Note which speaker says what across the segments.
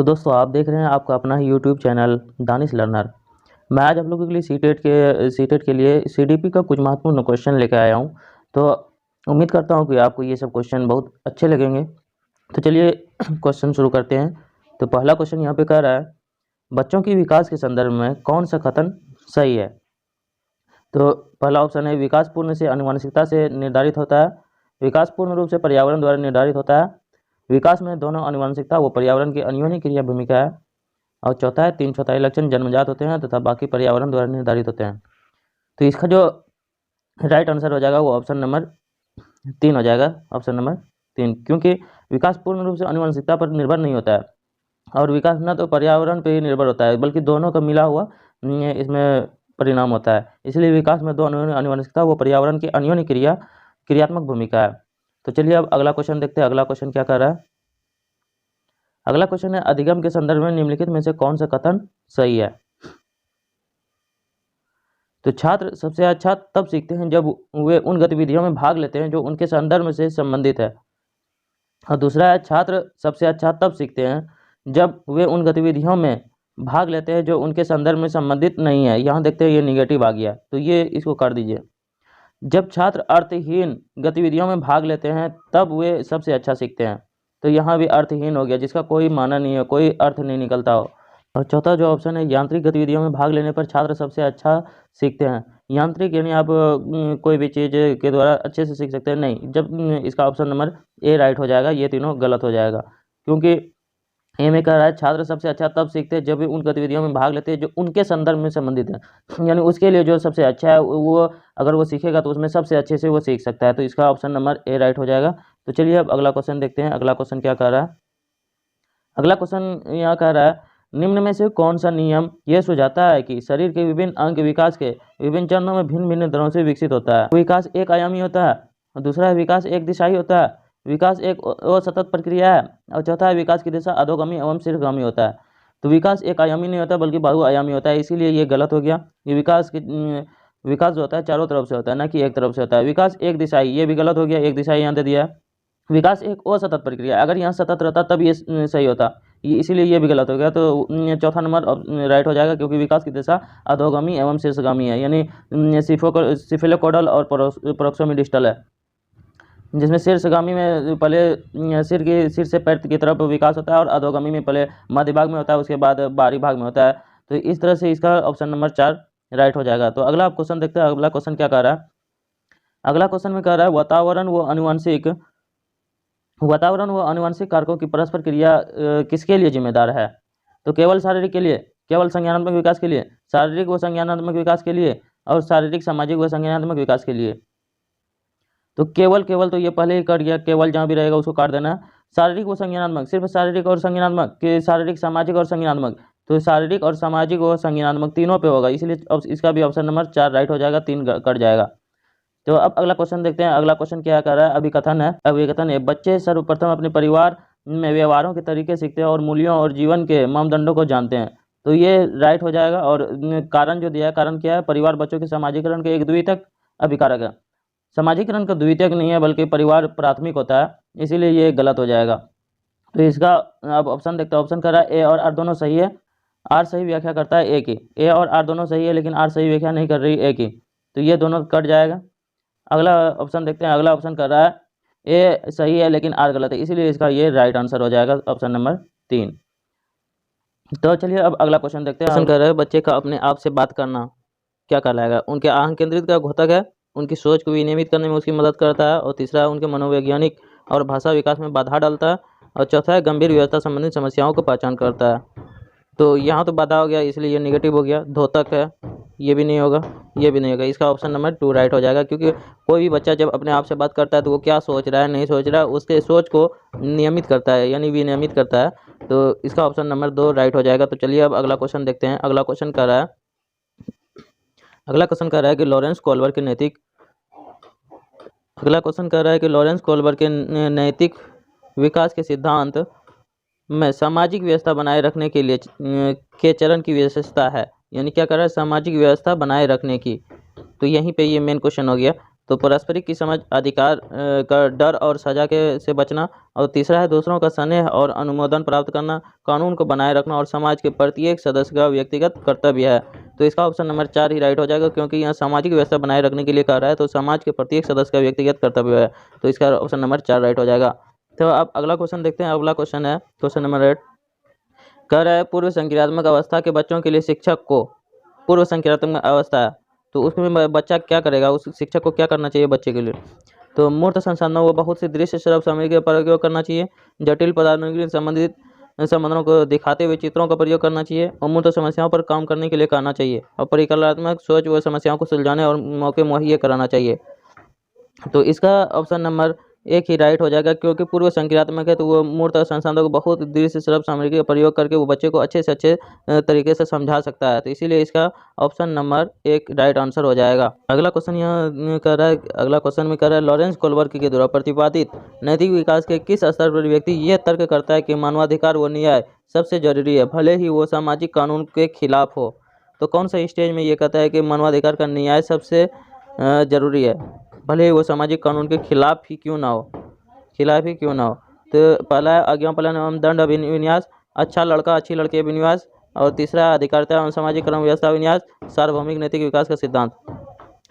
Speaker 1: तो दोस्तों आप देख रहे हैं आपका अपना ही यूट्यूब चैनल दानिश लर्नर। मैं आज आप लोगों के लिए सीटेट के लिए सीडीपी का कुछ महत्वपूर्ण क्वेश्चन लेकर आया हूं। तो उम्मीद करता हूं कि आपको ये सब क्वेश्चन बहुत अच्छे लगेंगे। तो चलिए क्वेश्चन शुरू करते हैं। तो पहला क्वेश्चन यहाँ पे कह रहा है, बच्चों की विकास के संदर्भ में कौन सा कथन सही है। तो पहला ऑप्शन है, विकास पूर्ण से आनुवंशिकता से निर्धारित होता है। विकास पूर्ण रूप से पर्यावरण द्वारा निर्धारित होता है। विकास में दोनों आनुवंशिकता व पर्यावरण की अन्योन्य क्रिया भूमिका है। और चौथा है, 3/4 लक्षण जन्मजात होते हैं तथा बाकी पर्यावरण द्वारा निर्धारित होते हैं। तो इसका जो राइट आंसर हो जाएगा वो ऑप्शन नंबर 3 हो जाएगा, ऑप्शन नंबर 3। क्योंकि विकास पूर्ण रूप से आनुवंशिकता पर निर्भर नहीं होता है और विकास न तो पर्यावरण पर ही निर्भर होता है बल्कि दोनों का मिला हुआ इसमें परिणाम होता है। इसलिए विकास में दो आनुवंशिकता वो पर्यावरण की अन्योन्य क्रियात्मक भूमिका है। तो चलिए अब अगला क्वेश्चन देखते हैं। अगला क्वेश्चन क्या कर रहा है। अगला क्वेश्चन है, अधिगम के संदर्भ में निम्नलिखित में से कौन सा कथन सही है। तो छात्र सबसे अच्छा तब सीखते हैं जब वे उन गतिविधियों में भाग लेते हैं जो उनके संदर्भ से संबंधित है। और दूसरा है, छात्र सबसे अच्छा तब सीखते हैं जब वे उन गतिविधियों में भाग लेते हैं जो उनके संदर्भ में संबंधित नहीं है। यहाँ देखते हैं ये निगेटिव आ गया, तो ये इसको कर दीजिए। जब छात्र अर्थहीन गतिविधियों में भाग लेते हैं तब वे सबसे अच्छा सीखते हैं। तो यहाँ भी अर्थहीन हो गया, जिसका कोई माना नहीं है, कोई अर्थ नहीं निकलता हो। और चौथा जो ऑप्शन है, यांत्रिक गतिविधियों में भाग लेने पर छात्र सबसे अच्छा सीखते हैं। यांत्रिक यानी आप कोई भी चीज़ के द्वारा अच्छे से सीख सकते हैं, नहीं। जब इसका ऑप्शन नंबर ए राइट हो जाएगा, ये तीनों गलत हो जाएगा। क्योंकि ए में कह रहा है, छात्र सबसे अच्छा तब सीखते हैं जब वे उन गतिविधियों में भाग लेते हैं जो उनके संदर्भ में संबंधित है। यानी उसके लिए जो सबसे अच्छा है वो अगर वो सीखेगा तो उसमें सबसे अच्छे से वो सीख सकता है। तो इसका ऑप्शन नंबर ए राइट हो जाएगा। तो चलिए अब अगला क्वेश्चन देखते हैं। अगला क्वेश्चन क्या कह रहा है। अगला क्वेश्चन यहाँ कह रहा है, निम्न में से कौन सा नियम यह सुझाता है कि शरीर के विभिन्न अंग विकास के विभिन्न चरणों में भिन्न भिन्न दरों से विकसित होता है। विकास एक आयामी होता है, और दूसरा है विकास एक दिशाई होता है, विकास एक असतत प्रक्रिया है, और चौथा है विकास की दिशा अधोगामी एवं शीर्षगामी होता है। तो विकास एक आयामी नहीं होता बल्कि बहुआयामी होता है, इसीलिए ये गलत हो गया। ये विकास जो होता है चारों तरफ से होता है, ना कि एक तरफ से होता है। विकास एक दिशाई, ये भी गलत हो गया, एक दिशाई यहाँ दे दिया है। विकास एक असतत प्रक्रिया, अगर यहाँ सतत रहता तब ये सही होता, इसीलिए ये भी गलत हो गया। तो चौथा नंबर राइट हो जाएगा, क्योंकि विकास की दिशा अधोगामी एवं शीर्षगामी है। यानी सिफिलोकोडल और प्रोक्सोमिडिस्टल है, जिसमें शीर्षगामी में पहले सिर से पैर की तरफ विकास होता है और अधोगामी में पहले मध्य भाग में होता है, उसके बाद बाहरी भाग में होता है। तो इस तरह से इसका ऑप्शन नंबर 4 राइट हो जाएगा। तो अगला क्वेश्चन देखते हैं। अगला क्वेश्चन क्या कह रहा है। अगला क्वेश्चन में कह रहा है, वातावरण व आनुवंशिक कारकों की परस्पर क्रिया किसके लिए जिम्मेदार है। तो केवल शारीरिक के लिए, केवल संज्ञानात्मक विकास के लिए, शारीरिक व संज्ञानात्मक विकास के लिए, और शारीरिक सामाजिक व संज्ञानात्मक विकास के लिए। तो केवल तो ये पहले ही कट गया, केवल जहाँ भी रहेगा उसको काट देना। शारीरिक व संज्ञानात्मक, सिर्फ शारीरिक और संज्ञानात्मक कि शारीरिक सामाजिक और संज्ञानात्मक। तो शारीरिक और सामाजिक और संज्ञानात्मक तीनों पे होगा, इसलिए इसका भी ऑप्शन नंबर 4 राइट हो जाएगा, 3 कट जाएगा। तो अब अगला क्वेश्चन देखते हैं। अगला क्वेश्चन क्या कर रहा है। अभिकथन है, बच्चे सर्वप्रथम अपने परिवार में व्यवहारों के तरीके सीखते हैं और मूल्यों और जीवन के मापदंडों को जानते हैं। तो ये राइट हो जाएगा। और कारण जो दिया है, कारण क्या है, परिवार बच्चों के सामाजिकरण के एक द्वितीयक अभिकारक है। सामाजिकरण का द्वितीयक नहीं है बल्कि परिवार प्राथमिक होता है, इसीलिए ये गलत हो जाएगा। तो इसका अब ऑप्शन देखते हैं। ऑप्शन कर रहा है ए और आर दोनों सही है, आर सही व्याख्या करता है ए की। ए और आर दोनों सही है लेकिन आर सही व्याख्या नहीं कर रही ए की, तो ये दोनों कट जाएगा। अगला ऑप्शन देखते हैं। अगला ऑप्शन कर रहा है ए सही है लेकिन आर गलत है, इसीलिए इसका ये राइट आंसर हो जाएगा, ऑप्शन नंबर 3। तो चलिए अब अगला क्वेश्चन देखते हैं। क्वेश्चन कर रहा है, बच्चे का अपने आप से बात करना क्या कहलाएगा। उनके आहंग केंद्रित का घोतक है, उनकी सोच को विनियमित करने में उसकी मदद करता है, और तीसरा है उनके मनोवैज्ञानिक और भाषा विकास में बाधा डालता है, और चौथा है गंभीर व्यवस्था संबंधित समस्याओं को पहचान करता है। तो यहाँ तो बाधा हो गया, इसलिए ये निगेटिव हो गया। धोतक है, ये भी नहीं होगा, ये भी नहीं होगा। इसका ऑप्शन नंबर 2 राइट हो जाएगा, क्योंकि कोई भी बच्चा जब अपने आप से बात करता है तो वो क्या सोच रहा है नहीं सोच रहा है उसके सोच को नियमित करता है, यानी विनियमित करता है। तो इसका ऑप्शन नंबर 2 राइट हो जाएगा। तो चलिए अब अगला क्वेश्चन देखते हैं। अगला क्वेश्चन कह रहा है कि लॉरेंस कोल्बर के नैतिक विकास के सिद्धांत में सामाजिक व्यवस्था बनाए रखने के लिए के चरण की विशेषता है। यानी क्या कर रहा है, सामाजिक व्यवस्था बनाए रखने की। तो यहीं पे ये मेन क्वेश्चन हो गया। तो पारस्परिक की समझ, अधिकार का डर और सजा के से बचना, और तीसरा है दूसरों का स्नेह और अनुमोदन प्राप्त करना, कानून को बनाए रखना और समाज के प्रत्येक सदस्य का व्यक्तिगत कर्तव्य है। तो इसका ऑप्शन नंबर 4 ही राइट हो जाएगा, क्योंकि यहाँ सामाजिक व्यवस्था बनाए रखने के लिए कह रहा है, तो समाज के प्रत्येक सदस्य का व्यक्तिगत कर्तव्य है। तो इसका ऑप्शन नंबर 4 राइट हो जाएगा। तो अब अगला क्वेश्चन देखते हैं। अगला क्वेश्चन है क्वेश्चन नंबर 8, कह रहा है पूर्व संक्रियात्मक अवस्था के बच्चों के लिए शिक्षक को, पूर्व संक्रियात्मक अवस्था है तो उसमें बच्चा क्या करेगा, उस शिक्षक को क्या करना चाहिए बच्चे के लिए। तो मूर्त संसाधनों को बहुत सी दृश्य श्रव्य सामग्री का प्रयोग करना चाहिए, जटिल पदार्थों के संबंधित संबंधों को दिखाते हुए चित्रों का प्रयोग करना चाहिए, अमूर्त समस्याओं पर काम करने के लिए कहना चाहिए, और परिकल्पनात्मक सोच व समस्याओं को सुलझाने और मौके मुहैया कराना चाहिए। तो इसका ऑप्शन नंबर 1 ही राइट हो जाएगा, क्योंकि पूर्व संक्रियात्मक है तो वो मूर्त संसाधनों को बहुत दृश्य श्रव्य सामग्री का प्रयोग करके वो बच्चे को अच्छे से अच्छे तरीके से समझा सकता है। तो इसीलिए इसका ऑप्शन नंबर 1 राइट आंसर हो जाएगा। अगला क्वेश्चन यहाँ कर रहा है, अगला क्वेश्चन में कर रहा है, लॉरेंस कोलबर्ग के द्वारा प्रतिपादित नैतिक विकास के किस स्तर पर व्यक्ति यह तर्क करता है कि मानवाधिकार व न्याय सबसे जरूरी है, भले ही वो सामाजिक कानून के खिलाफ हो। तो कौन सा स्टेज में ये कहता है कि मानवाधिकार का न्याय सबसे जरूरी है, भले ही वो सामाजिक कानून के खिलाफ ही क्यों ना हो। तो पहला है आज्ञा पालन एवं दंड विन्यास, अच्छा लड़का अच्छी लड़की विन्यास, और तीसरा है अधिकारिता एवं सामाजिक क्रम व्यवस्था विन्यास, सार्वभौमिक नैतिक विकास का सिद्धांत।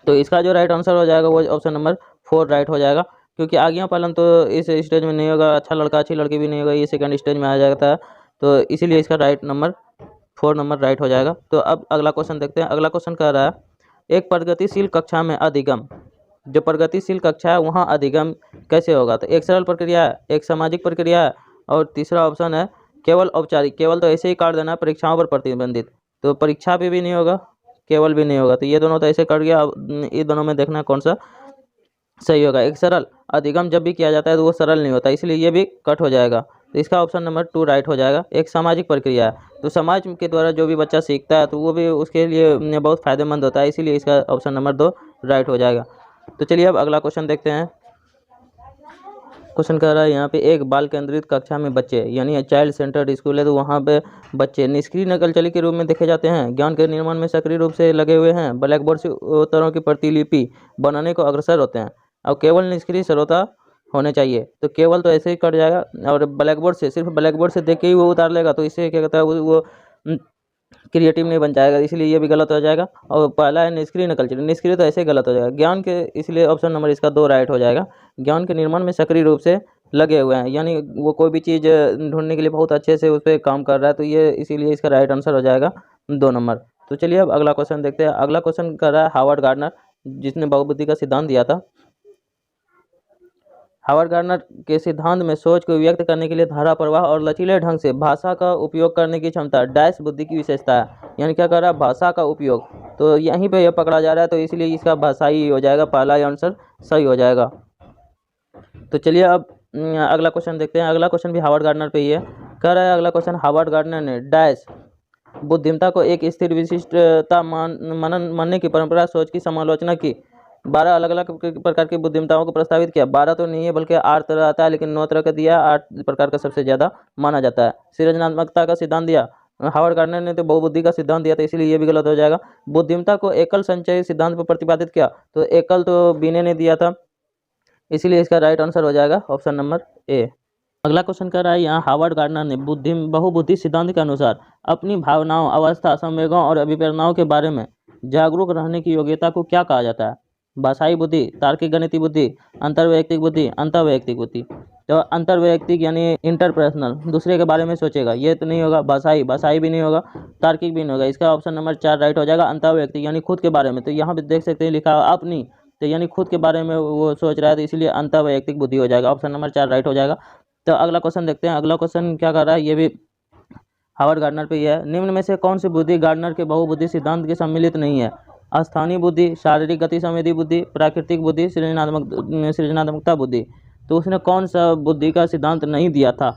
Speaker 1: तो इसका जो राइट आंसर हो जाएगा वो ऑप्शन नंबर 4 राइट हो जाएगा, क्योंकि आज्ञा पालन तो इस स्टेज में नहीं होगा, अच्छा लड़का अच्छी लड़की भी नहीं होगा, ये सेकंड स्टेज में आ जाता है। तो इसीलिए इसका राइट नंबर 4 नंबर राइट हो जाएगा। तो अब अगला क्वेश्चन देखते हैं। अगला क्वेश्चन कह रहा है, एक प्रगतिशील कक्षा में अधिगम, जो प्रगतिशील कक्षा है वहाँ अधिगम कैसे होगा। तो एक सरल प्रक्रिया है, एक सामाजिक प्रक्रिया है, और तीसरा ऑप्शन है केवल औपचारिक। केवल तो ऐसे ही काट देना है, परीक्षाओं पर प्रतिबंधित, तो परीक्षा पे भी नहीं होगा, केवल भी नहीं होगा, तो ये दोनों तो ऐसे कट गया। अब ये दोनों में देखना कौन सा सही होगा। एक सरल अधिगम जब भी किया जाता है तो वो सरल नहीं होता, इसलिए ये भी कट हो जाएगा। तो इसका ऑप्शन नंबर 2 राइट हो जाएगा। एक सामाजिक प्रक्रिया है, तो समाज के द्वारा जो भी बच्चा सीखता है तो वो भी उसके लिए बहुत फायदेमंद होता है, इसीलिए इसका ऑप्शन नंबर 2 राइट हो जाएगा। तो चलिए अब अगला क्वेश्चन देखते हैं। क्वेश्चन कह रहा है यहाँ पे, एक बाल केंद्रित कक्षा में बच्चे, यानी चाइल्ड सेंटर्ड स्कूल है, तो वहाँ पे बच्चे निष्क्रिय नकलचली के रूप में देखे जाते हैं, ज्ञान के निर्माण में सक्रिय रूप से लगे हुए हैं, ब्लैक बोर्ड से उत्तरों की प्रतिलिपि बनाने को अग्रसर होते हैं, और केवल निष्क्रिय श्रोता होने चाहिए। तो केवल तो ऐसे ही कट जाएगा, और ब्लैक बोर्ड से, सिर्फ ब्लैक बोर्ड से देख के ही वो उतार लेगा, तो इससे क्या कहता है वो क्रिएटिव नहीं बन जाएगा, इसलिए ये भी गलत हो जाएगा। और पहला है निष्क्रिय नकलचरी, निष्क्रिय तो ऐसे ही गलत हो जाएगा। ज्ञान के, इसलिए ऑप्शन नंबर इसका 2 राइट हो जाएगा। ज्ञान के निर्माण में सक्रिय रूप से लगे हुए हैं, यानी वो कोई भी चीज़ ढूंढने के लिए बहुत अच्छे से उस पर काम कर रहा है, तो ये इसीलिए इसका राइट आंसर हो जाएगा 2 नंबर। तो चलिए अब अगला क्वेश्चन देखते हैं। अगला क्वेश्चन कर रहा है हार्वर्ड गार्डनर, जिसने बहुबुद्धि का सिद्धांत दिया था। हार्वर्ड गार्डनर के सिद्धांत में सोच को व्यक्त करने के लिए धारा प्रवाह और लचीले ढंग से भाषा का उपयोग करने की क्षमता डैश बुद्धि की विशेषता है, यानी क्या कर रहा है, भाषा का उपयोग। तो यहीं पे यह पकड़ा जा रहा है, तो इसलिए इसका भाषाई हो जाएगा, पहला आंसर सही हो जाएगा। तो चलिए अब अगला क्वेश्चन देखते हैं। अगला क्वेश्चन भी हार्वर्ड गार्डनर पे ही है। कह रहा है अगला क्वेश्चन, हार्वर्ड गार्डनर ने डैश बुद्धिमत्ता को एक स्थिर विशिष्टता मानने की परंपरा सोच की समालोचना की, 12 अलग अलग प्रकार की बुद्धिमत्ताओं को प्रस्तावित किया। 12 तो नहीं है बल्कि 8 तरह आता है, लेकिन 9 तरह का दिया, 8 प्रकार का सबसे ज़्यादा माना जाता है। सृजनात्मकता का सिद्धांत दिया, हार्वर्ड गार्डनर ने तो बहुबुद्धि का सिद्धांत दिया था, इसलिए ये भी गलत हो जाएगा। बुद्धिमत्ता को एकल संचय सिद्धांत पर प्रतिपादित किया, तो एकल तो बीने ने दिया था, इसीलिए इसका राइट आंसर हो जाएगा ऑप्शन नंबर ए। अगला क्वेश्चन कर रहा है यहाँ, हार्वर्ड गार्डनर ने बहुबुद्धि सिद्धांत के अनुसार अपनी भावनाओं, अवस्था, संवेगों और अभिप्रेरणाओं के बारे में जागरूक रहने की योग्यता को क्या कहा जाता है। भाषाई बुद्धि, तार्किक गणितीय बुद्धि, अंतर्वैयक्तिक बुद्धि, अंतर्वैयक्तिक बुद्धि। तो अंतर्वैयक्तिक यानी इंटरपर्सनल, दूसरे के बारे में सोचेगा, ये तो नहीं होगा। भाषाई भी नहीं होगा, तार्किक भी नहीं होगा, इसका ऑप्शन नंबर 4 राइट हो जाएगा। अंतर्वैयक्तिक यानी खुद के बारे में, तो यहाँ पे देख सकते हैं लिखा अपनी, तो यानी खुद के बारे में वो सोच रहा है, तो इसलिए अंतर्वैयक्तिक बुद्धि हो जाएगा, ऑप्शन नंबर 4 राइट हो जाएगा। तो अगला क्वेश्चन देखते हैं। अगला क्वेश्चन क्या कर रहा है, ये भी हार्वर्ड गार्डनर पे ही है। निम्न में से कौन सी बुद्धि गार्डनर के बहुबुद्धि सिद्धांत के सम्मिलित नहीं है। स्थानीय बुद्धि, शारीरिक गति संवेदी बुद्धि, प्राकृतिक बुद्धि, सृजनात्मकता बुद्धि। तो उसने कौन सा बुद्धि का सिद्धांत नहीं दिया था।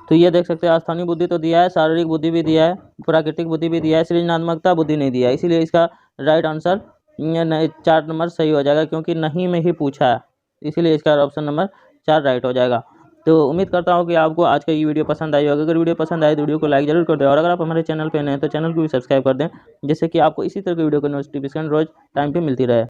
Speaker 1: तो ये देख सकते हैं, स्थानीय बुद्धि तो दिया है, शारीरिक बुद्धि भी दिया है, प्राकृतिक बुद्धि भी दिया है, सृजनात्मकता बुद्धि नहीं दिया है, इसीलिए इसका राइट आंसर 4 नंबर सही हो जाएगा, क्योंकि नहीं में ही पूछा है, इसीलिए इसका ऑप्शन नंबर 4 राइट हो जाएगा। तो उम्मीद करता हूँ कि आपको आज का ये वीडियो पसंद आई होगा। अगर वीडियो पसंद आए तो वीडियो को लाइक जरूर कर दें, और अगर आप हमारे चैनल पे नए हैं तो चैनल को भी सब्सक्राइब कर दें, जिससे कि आपको इसी तरह की वीडियो की नोटिफिकेशन रोज टाइम पे मिलती रहे।